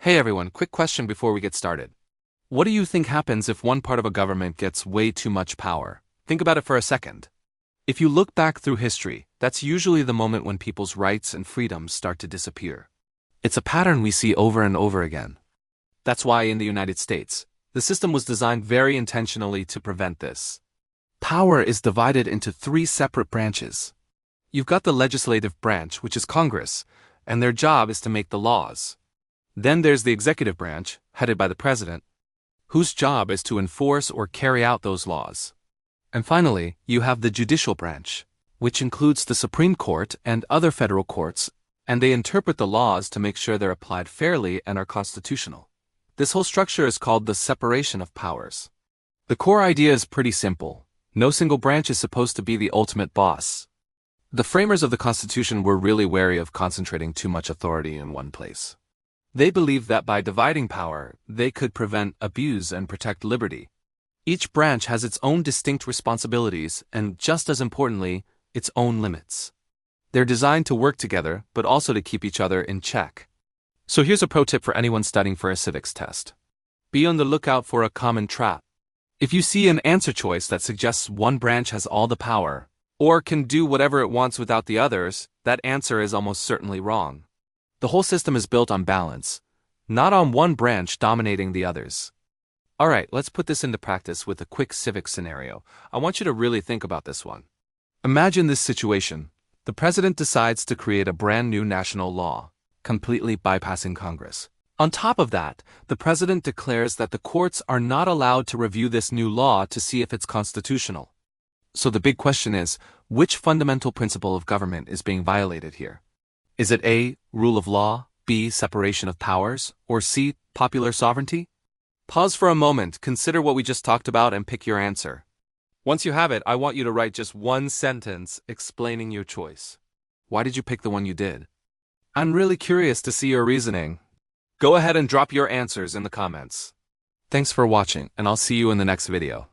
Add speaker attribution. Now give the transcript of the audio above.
Speaker 1: Hey everyone, quick question before we get started. What do you think happens if one part of a government gets way too much power? Think about it for a second. If you look back through history, that's usually the moment when people's rights and freedoms start to disappear. It's a pattern we see over and over again. That's why in the United States, the system was designed very intentionally to prevent this. Power is divided into three separate branches. You've got the legislative branch, which is Congress, and their job is to make the laws. Then there's the executive branch, headed by the president, whose job is to enforce or carry out those laws. And finally, you have the judicial branch, which includes the Supreme Court and other federal courts, and they interpret the laws to make sure they're applied fairly and are constitutional. This whole structure is called the separation of powers. The core idea is pretty simple. No single branch is supposed to be the ultimate boss. The framers of the Constitution were really wary of concentrating too much authority in one place. They believed that by dividing power, they could prevent abuse and protect liberty. Each branch has its own distinct responsibilities and, just as importantly, its own limits. They're designed to work together, but also to keep each other in check. So here's a pro tip for anyone studying for a civics test. Be on the lookout for a common trap. If you see an answer choice that suggests one branch has all the power, or can do whatever it wants without the others, that answer is almost certainly wrong. The whole system is built on balance, not on one branch dominating the others. Alright, let's put this into practice with a quick civics scenario. I want you to really think about this one. Imagine this situation. The president decides to create a brand new national law, completely bypassing Congress. On top of that, the president declares that the courts are not allowed to review this new law to see if it's constitutional. So the big question is, which fundamental principle of government is being violated here? Is it A, rule of law, B, separation of powers, or C, popular sovereignty? Pause for a moment, consider what we just talked about and pick your answer. Once you have it, I want you to write just one sentence explaining your choice. Why did you pick the one you did? I'm really curious to see your reasoning. Go ahead and drop your answers in the comments. Thanks for watching, and I'll see you in the next video.